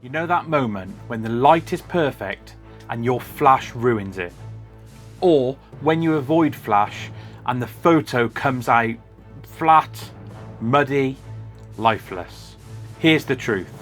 You know that moment when the light is perfect and your flash ruins it? Or when you avoid flash and the photo comes out flat, muddy, lifeless? Here's the truth.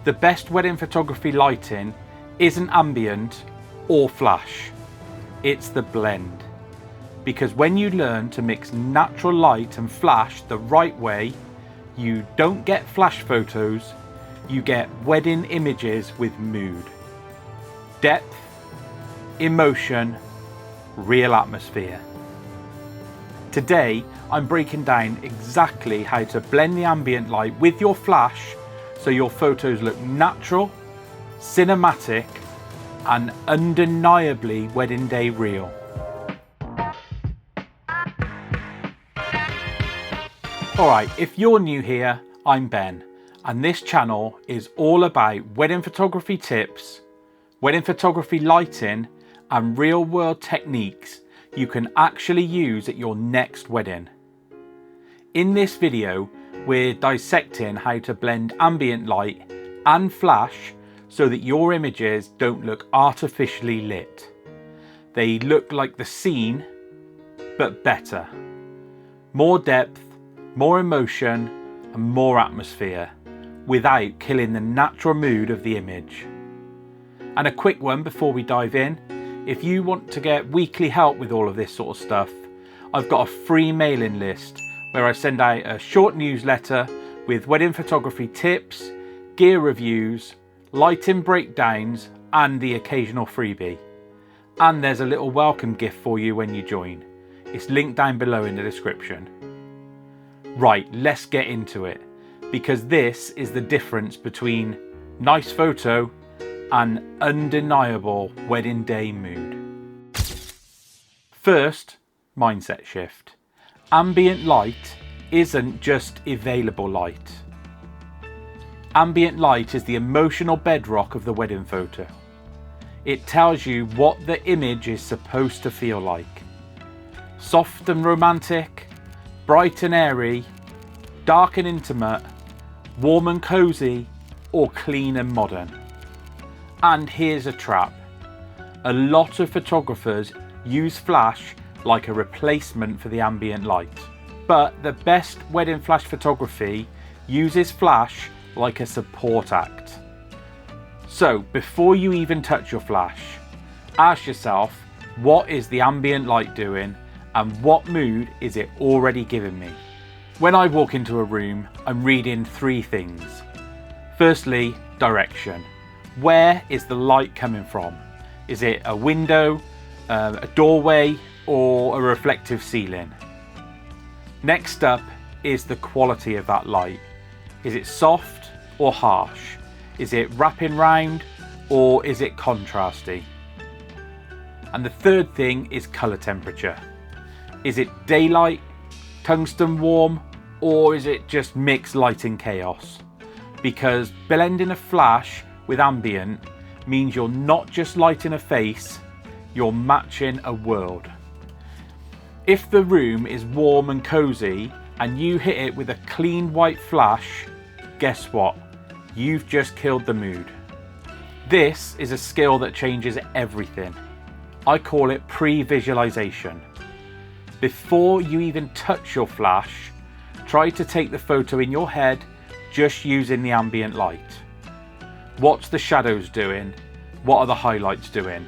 The best wedding photography lighting isn't ambient or flash. It's the blend. Because when you learn to mix natural light and flash the right way, you don't get flash photos, you get wedding images with mood, depth, emotion, real atmosphere. Today, I'm breaking down exactly how to blend the ambient light with your flash so your photos look natural, cinematic, and undeniably wedding day real. Alright, if you're new here, I'm Ben, and this channel is all about wedding photography tips, wedding photography lighting, and real world techniques you can actually use at your next wedding. In this video, we're dissecting how to blend ambient light and flash so that your images don't look artificially lit. They look like the scene, but better. More depth, more emotion, and more atmosphere, without killing the natural mood of the image. And a quick one before we dive in, if you want to get weekly help with all of this sort of stuff, I've got a free mailing list where I send out a short newsletter with wedding photography tips, gear reviews, lighting breakdowns, and the occasional freebie. And there's a little welcome gift for you when you join. It's linked down below in the description. Right, let's get into it, because this is the difference between nice photo and undeniable wedding day mood. First, mindset shift. Ambient light isn't just available light. Ambient light is the emotional bedrock of the wedding photo. It tells you what the image is supposed to feel like. Soft and romantic, bright and airy, dark and intimate, warm and cozy, or clean and modern. And here's a trap. A lot of photographers use flash like a replacement for the ambient light. But the best wedding flash photography uses flash like a support act. So before you even touch your flash, ask yourself, what is the ambient light doing and what mood is it already giving me? When I walk into a room, I'm reading three things. Firstly, direction. Where is the light coming from? Is it a window, a doorway, or a reflective ceiling? Next up is the quality of that light. Is it soft or harsh? Is it wrapping round or is it contrasty? And the third thing is colour temperature. Is it daylight, tungsten warm, or is it just mixed lighting chaos? Because blending a flash with ambient means you're not just lighting a face, you're matching a world. If the room is warm and cozy and you hit it with a clean white flash, guess what? You've just killed the mood. This is a skill that changes everything. I call it pre-visualization. Before you even touch your flash, try to take the photo in your head just using the ambient light. What's the shadows doing? What are the highlights doing?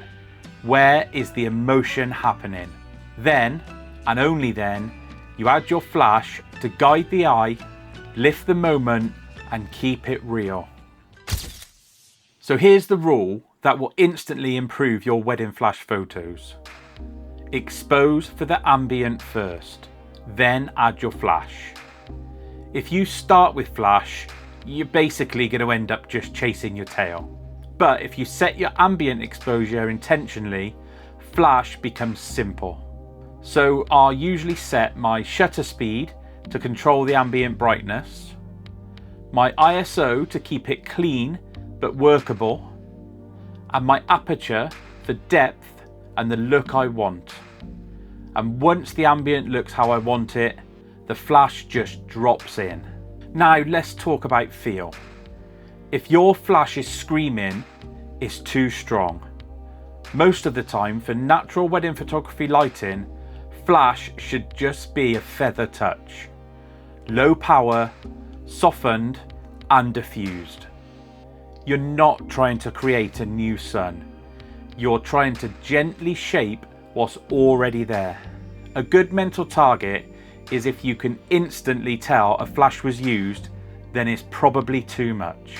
Where is the emotion happening? Then, and only then, you add your flash to guide the eye, lift the moment, and keep it real. So here's the rule that will instantly improve your wedding flash photos. Expose for the ambient first, then add your flash. If you start with flash, you're basically going to end up just chasing your tail. But if you set your ambient exposure intentionally, flash becomes simple. So I usually set my shutter speed to control the ambient brightness, my ISO to keep it clean but workable, and my aperture for depth and the look I want. And once the ambient looks how I want it, the flash just drops in. Now let's talk about feel. If your flash is screaming, it's too strong. Most of the time, for natural wedding photography lighting, flash should just be a feather touch. Low power, softened and diffused. You're not trying to create a new sun. You're trying to gently shape what's already there. A good mental target is if you can instantly tell a flash was used, then it's probably too much.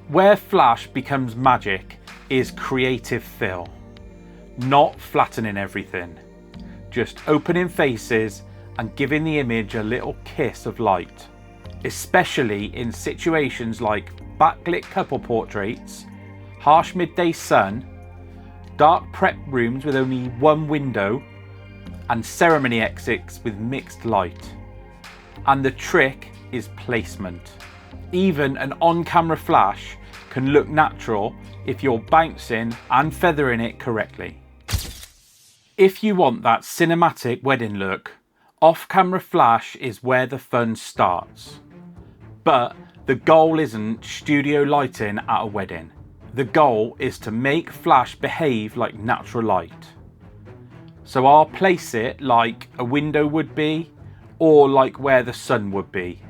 Where flash becomes magic is creative fill. Not flattening everything. Just opening faces and giving the image a little kiss of light. Especially in situations like backlit couple portraits, harsh midday sun, dark prep rooms with only one window, and ceremony exits with mixed light. And the trick is placement. Even an on-camera flash can look natural if you're bouncing and feathering it correctly. If you want that cinematic wedding look, off-camera flash is where the fun starts. But the goal isn't studio lighting at a wedding. The goal is to make flash behave like natural light. So I'll place it like a window would be, or like where the sun would be.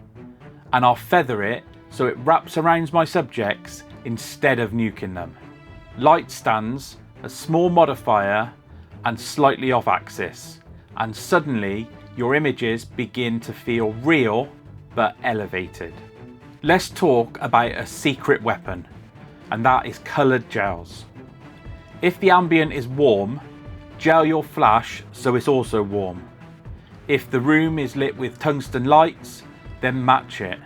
And I'll feather it so it wraps around my subjects instead of nuking them. Light stands, a small modifier, and slightly off axis. And suddenly your images begin to feel real but elevated. Let's talk about a secret weapon, and that is coloured gels. If the ambient is warm, gel your flash so it's also warm. If the room is lit with tungsten lights, then match it,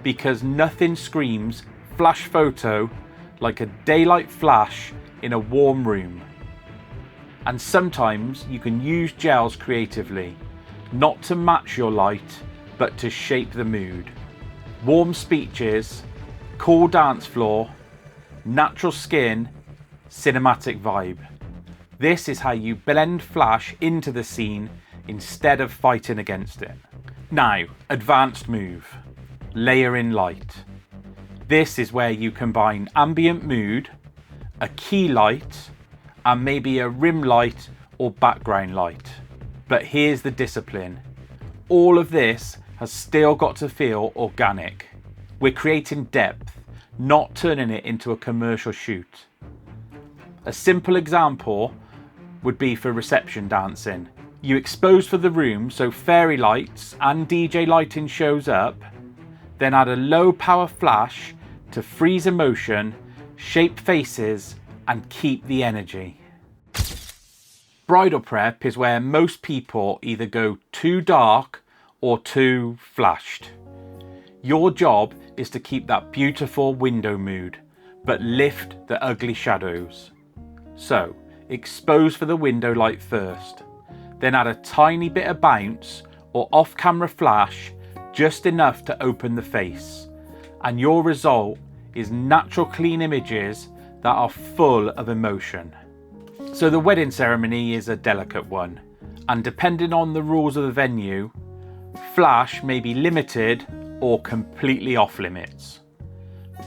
because nothing screams flash photo like a daylight flash in a warm room. And sometimes you can use gels creatively, not to match your light, but to shape the mood. Warm speeches, cool dance floor, natural skin, cinematic vibe. This is how you blend flash into the scene instead of fighting against it. Now, advanced move, layer in light. This is where you combine ambient mood, a key light, and maybe a rim light or background light. But here's the discipline. All of this has still got to feel organic. We're creating depth, not turning it into a commercial shoot. A simple example would be for reception dancing. You expose for the room so fairy lights and DJ lighting shows up, then add a low power flash to freeze emotion, shape faces, and keep the energy. Bridal prep is where most people either go too dark or too flashed. Your job is to keep that beautiful window mood, but lift the ugly shadows. So, expose for the window light first, then add a tiny bit of bounce or off-camera flash, just enough to open the face, and your result is natural clean images that are full of emotion. So the wedding ceremony is a delicate one, and depending on the rules of the venue, flash may be limited or completely off limits.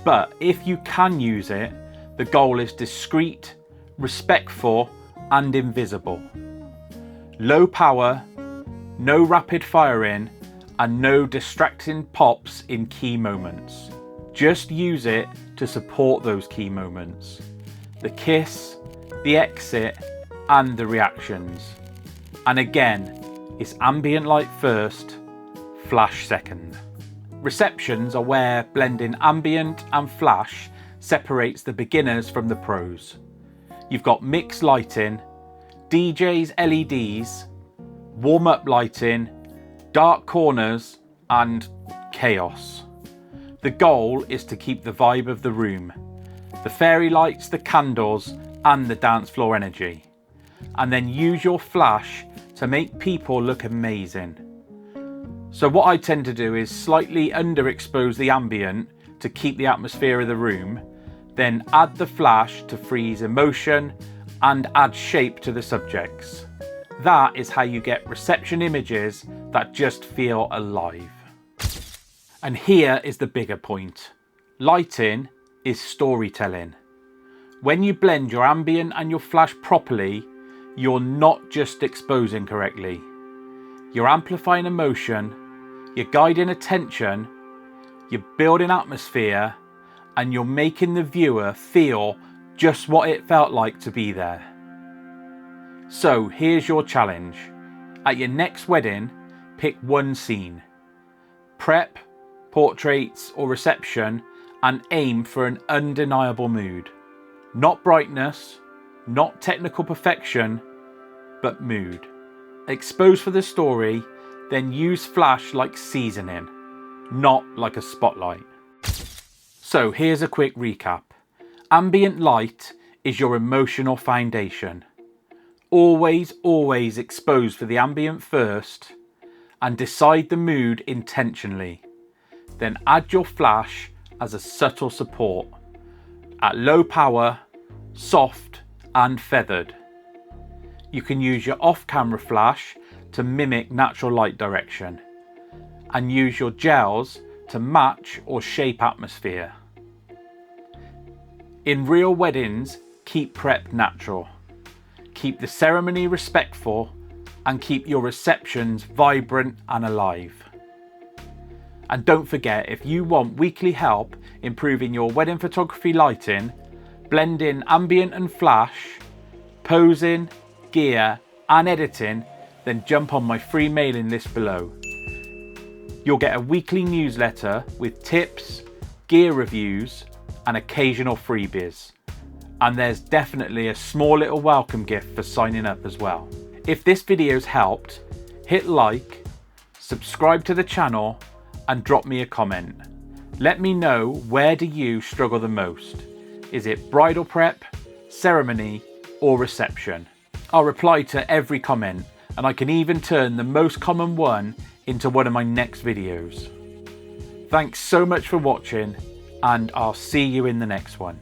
But if you can use it, the goal is discreet, respectful and invisible. Low power, no rapid firing, and no distracting pops in key moments. Just use it to support those key moments. The kiss, the exit, and the reactions. And again, it's ambient light first, flash second. Receptions are where blending ambient and flash separates the beginners from the pros. You've got mixed lighting, DJ's LEDs, warm-up lighting, dark corners, and chaos. The goal is to keep the vibe of the room, the fairy lights, the candles, and the dance floor energy. And then use your flash to make people look amazing. So what I tend to do is slightly underexpose the ambient to keep the atmosphere of the room, then add the flash to freeze emotion and add shape to the subjects. That is how you get reception images that just feel alive. And here is the bigger point. Lighting is storytelling. When you blend your ambient and your flash properly, you're not just exposing correctly. You're amplifying emotion, you're guiding attention, you're building atmosphere, and you're making the viewer feel just what it felt like to be there. So here's your challenge. At your next wedding, pick one scene. Prep, portraits or reception, and aim for an undeniable mood. Not brightness, not technical perfection, but mood. Expose for the story, then use flash like seasoning, not like a spotlight. So here's a quick recap. Ambient light is your emotional foundation. Always expose for the ambient first and decide the mood intentionally. Then add your flash as a subtle support. At low power, soft and feathered. You can use your off-camera flash to mimic natural light direction and use your gels to match or shape atmosphere. In real weddings, keep prep natural. Keep the ceremony respectful and keep your receptions vibrant and alive. And don't forget, if you want weekly help improving your wedding photography lighting, blending ambient and flash, posing, gear and editing, then jump on my free mailing list below. You'll get a weekly newsletter with tips, gear reviews and occasional freebies. And there's definitely a small little welcome gift for signing up as well. If this video's helped, hit like, subscribe to the channel and drop me a comment. Let me know, where do you struggle the most? Is it bridal prep, ceremony or reception? I'll reply to every comment and I can even turn the most common one into one of my next videos. Thanks so much for watching and I'll see you in the next one.